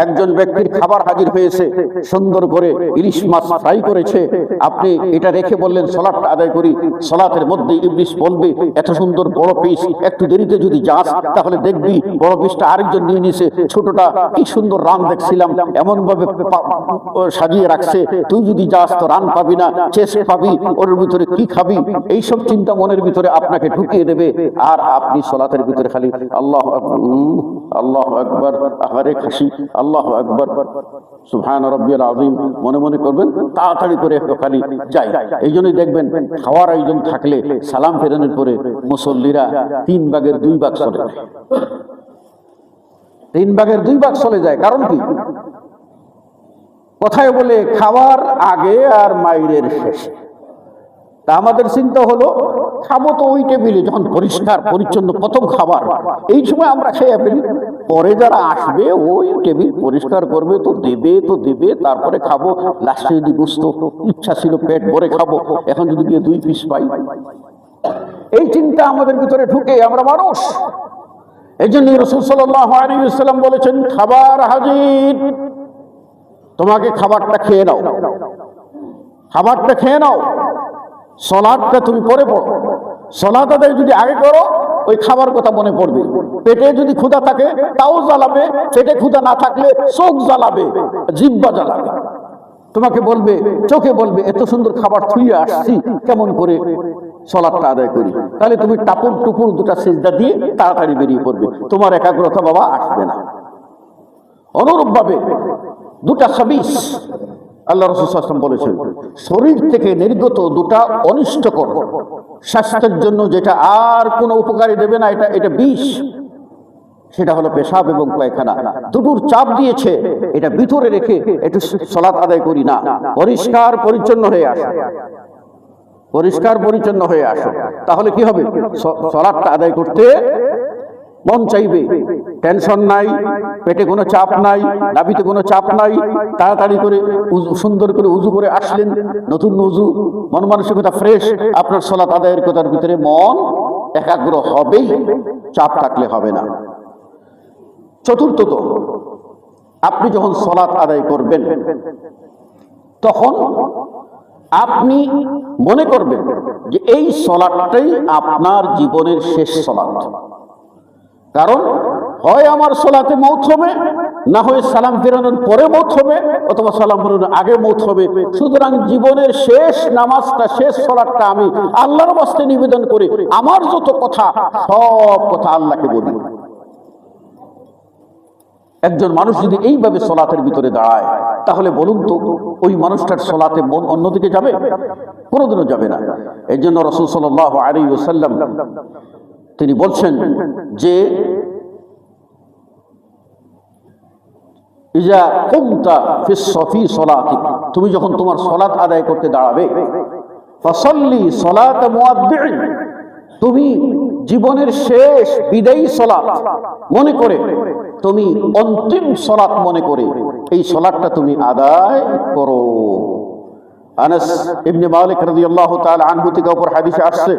একজন ব্যক্তির খাবার হাজির হয়েছে, সুন্দর করে ইলিশ মাছ ফ্রাই করেছে, আপনি এটা রেখে বললেন সালাতটা আদায় করি, সালাতের মধ্যে ইবলিস বলবে এত সুন্দর বড় পিস, একটু দেরিতে যদি যাস তাহলে দেখবি বড় পিসটা আরেকজন নিয়ে নিয়েছে, ছোটটা কি সুন্দর রান দেখছিলাম এমন ভাবে সাজিয়ে রাখছে, তুই যদি যাস তো রান পাবি না, চেস্ট পাবি, ওর ভিতরে কি খাবি, এইসব চিন্তা মনের ভিতরে আপনাকে ঢুকিয়ে দেবে। আর আপনি সালাতের ভিতরে খালি আল্লাহু আকবার, আল্লাহু আকবার, আহারে খাসি, আল্লাহু আকবার, সুবহান রাব্বিয়াল আযীম মনে মনে করবেন, তাড়াতাড়ি করে একটু খালি যাই। এই জন্যই দেখবেন খাওয়ার আয়োজন থাকলে সালাম ফেরানোর পরে মুসল্লিরা 3 ভাগের 2 ভাগ চলে যায়, 3 ভাগের 2 ভাগ চলে যায়। কারণ কি? কথায় বলে খাওয়ার আগে আর মাইরের শেষে। তা আমাদের চিন্তা হলো খাবো তো ওই টেবিলে, যখন পরিষ্কার পরিচ্ছন্ন প্রথম খাবার, এই সময় আমরা খেয়ে ফেলি, পরে যারা আসবে ওই টেবিল পরিষ্কার করবে তো দেবে, তারপরে খাবো। লাস্টে যদি গোশত ইচ্ছা ছিল পেট ভরে খাবো, এখন যদি গিয়ে 2 পিস পাই, এই চিন্তা আমাদের ভিতরে ঢুকে আমরা মানুষ। এই জন্য রাসূল সাল্লাল্লাহু আলাইহি ওয়াসাল্লাম বলেছেন খাবার হাজির, তোমাকে খাবারটা খেয়ে নাও, খাবারটা খেয়ে নাও, সালাতটা তুমি পরে পড়ো। সালাত আদায় যদি আগে করো ওই খাবার কথা মনে পড়বে, পেটে যদি ক্ষুধা থাকে তাও জ্বালাবে, পেটে ক্ষুধা না থাকলে চোখ জ্বালাবে, জিহ্বা জ্বালাবে, তোমাকে বলবে, চোখে বলবে এত সুন্দর খাবার থুইয়ে আসছি, কেমন করে সালাতটা আদায় করি। তাহলে তুমি টাপুর টুপুর 2টা সিজদা দিয়ে তাড়াতাড়ি বেরিয়ে পড়বে, তোমার একাগ্রতা বাবা আসবে না। অনুরূপভাবে 2টা খাবিস, আল্লাহ রাসূল সাল্লাল্লাহু আলাইহি ওয়াসাল্লাম বলেছেন শরীর থেকে নির্গত 2টা অনিষ্টকর, স্বাস্থ্যের জন্য যেটা আর কোনো উপকারী দেবে না, এটা বিষ, সেটা হলো পেশাব এবং পায়খানা। দুটোর চাপ দিয়েছে, এটা ভিতরে রেখে একটু সালাত আদায় করি না, পরিষ্কার পরিচ্ছন্ন হয়ে আসো, পরিষ্কার পরিচ্ছন্ন হয়ে আসো, তাহলে কি হবে? সালাতটা আদায় করতে মন চাইবে, টেনশন নাই, পেটে কোনো চাপ নাই, নাভিতে কোনো চাপ নাই, তাড়াতাড়ি করে সুন্দর করে উজু করে আসলেন, নতুন উজু, মন মানসিকতা ফ্রেশ, আপনার সালাত আদায়ের কথার ভিতরে মন একাগ্র হবেই, চাপ থাকলে হবে না। চতুর্থত, আপনি যখন সালাত আদায় করবেন তখন আপনি মনে করবেন যে এই সালাতটাই আপনার জীবনের শেষ সালাত। কারণ হয় আমার সালাতে মৌত হবে, না হয় সালাম ফেরানোর পরে মৌত হবে, অথবা সালাম ফেরানোর আগে মৌত হবে। সুতরাং জীবনের শেষ নামাজটা, শেষ সালাতটা আমি আল্লাহর বাস্তে নিবেদন করে আমার যত কথা, সব কথা আল্লাহকে বলি। একজন মানুষ যদি এইভাবে সালাতের ভিতরে দাঁড়ায়, তাহলে বলুন তো ওই মানুষটার সালাতে মন অন্যদিকে যাবে? কোনোদিনও যাবে না। এই জন্য রাসূল সাল্লাল্লাহু আলাইহি ওয়াসাল্লাম তিনি বলছেন যে ইজা কুমতা ফি সালাতিক, তুমি যখন তোমার সালাত আদায় করতে দাঁড়াবে, ফাসাল্লি সালাত মুআদ্দিন, তুমি জীবনের শেষ বিদায়ী সালাত মনে করে, তুমি অন্তিম সালাত মনে করে এই সালাতটা তুমি আদায় করো। আনাস ইবনে মালিক রাদিয়াল্লাহু তাআলা আনহু থেকে উপর হাদিসে আসছে,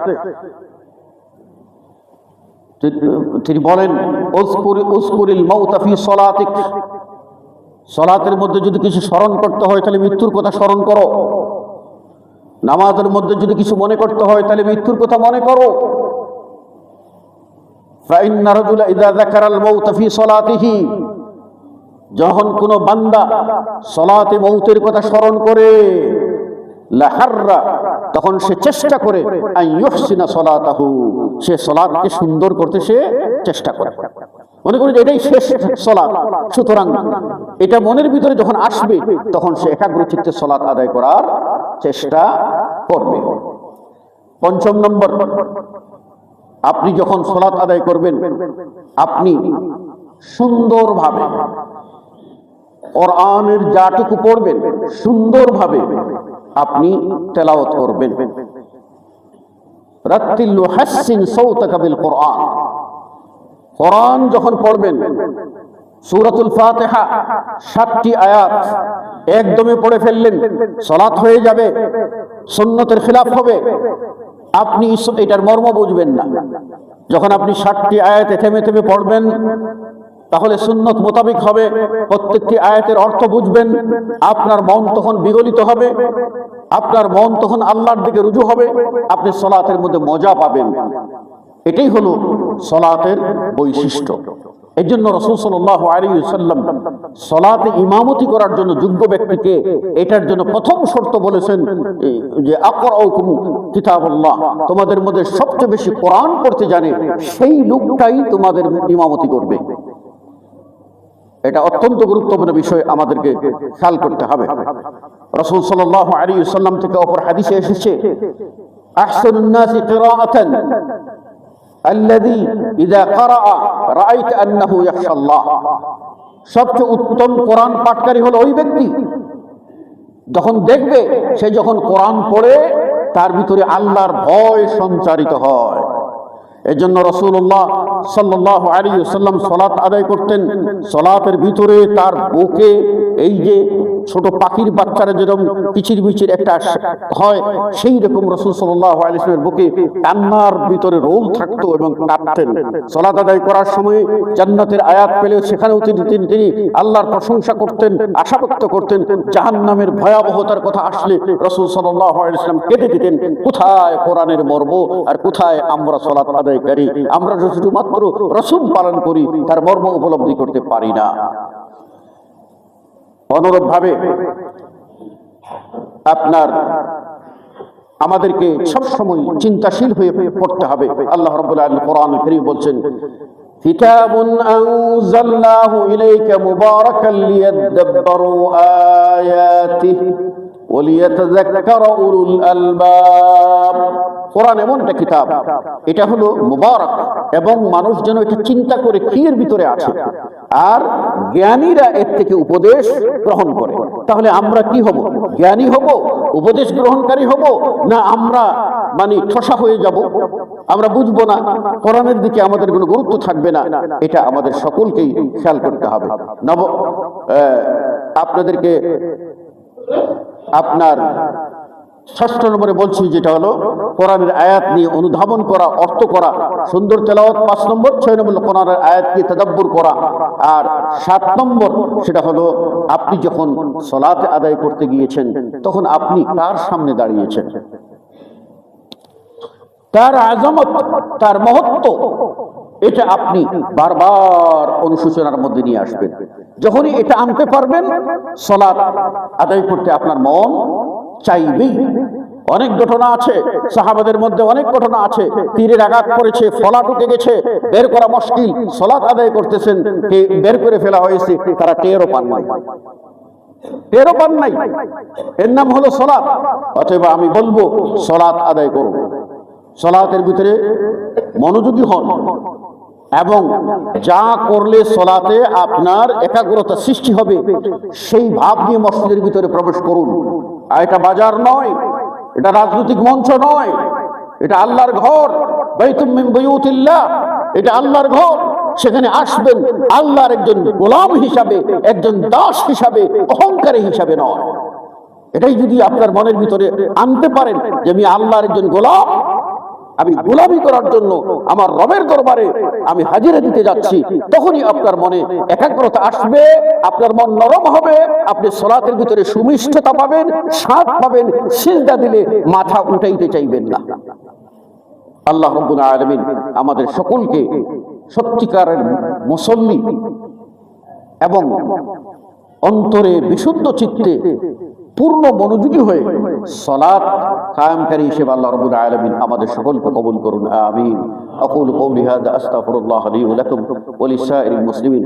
তিনি বলেন উযকুরিল মাউতা ফি সালাতিক, সালাতের মধ্যে যদি কিছু স্মরণ করতে হয় তাহলে মৃত্যুর কথা স্মরণ করো, নামাজের মধ্যে যদি কিছু মনে করতে হয় তাহলে মৃত্যুর কথা মনে করো। ফাইন্না রাজুলা ইযা যাকারাল মাউতা ফি সালাতিহি, যখন কোনো বান্দা সালাতে মৌতের কথা স্মরণ করে, লাহাররা, তখন সে চেষ্টা করে আন ইউহসিনা সালাতাহু, সে সালাতকে সুন্দর করতে সে চেষ্টা করে, মনে করি এটাই শেষ সালাত। সুতরাং এটা মনের ভিতরে যখন আসবে তখন সে একাগ্রচিত্তে সালাত আদায় করার চেষ্টা করবে। পঞ্চম নম্বর, আপনি যখন সালাত আদায় করবেন আপনি সুন্দরভাবে কোরআনের যাটুকু পড়বেন সুন্দরভাবে আপনি তেলাওয়াত করবেন। রাত্তিল হাসিন সাওতাকা বিল কোরআন, কোরআন যখন পড়বেন সূরাতুল ফাতিহা 7টি আয়াত একদমে পড়ে ফেললেন, সালাত হয়ে যাবে, সুন্নতের খিলাফ হবে, আপনি এটার মর্ম বুঝবেন না। যখন আপনি 7টি আয়াতে থেমে থেমে পড়বেন তাহলে সুন্নত মোতাবেক হবে, প্রত্যেকটি আয়াতের অর্থ বুঝবেন, আপনার মন তখন বিগলিত হবে, আপনার মন তখন আল্লাহর দিকে রুজু হবে, আপনি সালাতের মধ্যে মজা পাবেন। এটাই হলো সালাতের বৈশিষ্ট্য। এই জন্য রাসূল সাল্লাল্লাহু আলাইহি ওয়াসাল্লাম সালাতে ইমামতি করার জন্য যোগ্য ব্যক্তিকে এটার জন্য প্রথম শর্ত বলেছেন যে আকরাউকুম কিতাবাল্লাহ, তোমাদের মধ্যে সবচেয়ে বেশি কোরআন পড়তে জানে সেই লোকটাই তোমাদের ইমামতি করবে। এটা অত্যন্ত গুরুত্বপূর্ণ বিষয়, আমাদেরকে খেয়াল করতে হবে। রাসূল সাল্লাল্লাহু আলাইহি ওয়াসাল্লাম থেকে অপর হাদিসে এসেছে, আহসানুন নাসি কিরাআতান আল্লাযী ইযা ক্বারাআ রাআইতা আন্নাহু ইয়াখশাল্লাহ, সবচেয়ে উত্তম কোরআন পাঠকারী হলো ওই ব্যক্তি যখন দেখবে সে যখন কোরআন পড়ে তার ভিতরে আল্লাহর ভয় সঞ্চারিত হয়। এজন্য রাসূলুল্লাহ সাল্লাল্লাহু আলাইহি ওয়াসাল্লাম সালাত আদায় করতেন, সালাতের ভিতরে তার বুকে এই যে ছোট পাখির বাচ্চারা যেরকম কিচির মিচির একটা হয় সেই রকম রাসূল সাল্লাল্লাহু আলাইহি ওয়াসাল্লামের বুকে কান্নার ভিতরে রোল থাকতো এবং কাঁদতেন। সালাত আদায় করার সময় জান্নাতের আয়াত পেলে সেখানেও তিনি আল্লাহর প্রশংসা করতেন, আশা ব্যক্ত করতেন। জাহান্নামের ভয়াবহতার কথা আসলে রাসূল সাল্লাল্লাহু আলাইহি ওয়াসাল্লাম কেঁদে দিতেন, কোথায় কোরআনের মর্ম আর কোথায় আমরা সালাত আদায় করি, আমরা শুধুমাত্র রসুল পালন করি, তার মর্ম উপলব্ধি করতে পারি না। অনুরূপভাবে আপনার আমাদেরকে সবসময় চিন্তাশীল হয়ে পড়তে হবে। আল্লাহ রাব্বুল আলামিন কোরআনুল কারীম বলছেন, কিতাবুন আনজালনাহু ইলাইকা মুবারাকাল লিয়াদাব্বারু আয়াতিহি ওয়া লিয়াতাযাক্কারা উলুল আলবাব। কোরআন এমন একটা কিতাব, এটা হলো মুবারক এবং মানুষ যেন এটা চিন্তা করে কি এর ভিতরে আছে, আর জ্ঞানীরা এর থেকে উপদেশ গ্রহণ করে। তাহলে আমরা কি হব? জ্ঞানী হব, উপদেশ গ্রহণকারী হব, না আমরা ঠসা হয়ে যাব, আমরা বুঝবো না, কোরআনের দিকে আমাদের কোনো গুরুত্ব থাকবে না। এটা আমাদের সকলকেই খেয়াল করতে হবে। আপনাদেরকে আপনার 6 নম্বরে বলছি, যেটা হলো কোরআনের আয়াত নিয়ে অনুধাবন করা, অর্থ করা, সুন্দর তেলাওয়াত 5 নম্বর, 6 নম্বর কোরআনের আয়াতকে তাদাব্বুর করা, আর 7 নম্বর সেটা হলো আপনি যখন সালাত আদায় করতে গিয়েছেন তখন আপনি কার সামনে দাঁড়িয়েছেন, তার আযমত, তার মহত্ব, এটা আপনি বারবার অনুশোচনার মধ্যে নিয়ে আসবেন। যখনই এটা আনতে পারবেন সালাত আদায় করতে আপনার মন চাইবেই। অনেক ঘটনা আছে, সাহাবাদের মধ্যে অনেক ঘটনা আছে, তীরের আঘাত করেছে, ফলা ঢুকে গেছে, বের করা মুশকিল, সালাত আদায় করতেছেন, বের করে ফেলা হয়েছে, তারা টেরও পান নাই। এর নাম হলো সালাত। অতএব আমি বলবো সালাত আদায় করুন, সালাতের ভিতরে মনোযোগী হন এবং যা করলে সালাতে আপনার একাগ্রতা সৃষ্টি হবে সেই ভাব নিয়ে মসজিদের ভিতরে প্রবেশ করুন। আর এটা বাজার নয়, এটা রাজনৈতিক মঞ্চ নয়, এটা আল্লাহর ঘর, বাইতুম মিন বুয়ুতিল্লাহ, এটা আল্লাহর ঘর। সেখানে আসবেন আল্লাহর একজন গোলাম হিসাবে, একজন দাস হিসাবে, অহংকারী হিসাবে নয়। এটাই যদি আপনার মনের ভিতরে আনতে পারেন যে আমি আল্লাহর একজন গোলাম, আমি গোলামি করার জন্য আমার রবের দরবারে আমি হাজিরা দিতে যাচ্ছি, তখনই আপনার মনে একাগ্রতা আসবে, আপনার মন নরম হবে, আপনি সালাতের ভিতরে সুমিষ্টতা পাবেন, স্বাদ পাবেন, সিজদা দিলে মাথা উঠাইতে চাইবেন না। আল্লাহ রাব্বুল আলামিন আমাদের সকলকে সত্যিকারের মুসল্লি এবং অন্তরে বিশুদ্ধ চিত্তে পূর্ণ মনোযোগী হয়ে সালাত কায়েমকারী হিসেবে আল্লাহ রাব্বুল আলামিন আমাদের সকলকে কবুল করুন, আমিন। আকুলু কওলি হাযা আস্তাগফিরুল্লাহ লি ওয়া লাকুম ওয়া লিসাইরিল মুসলিমিন।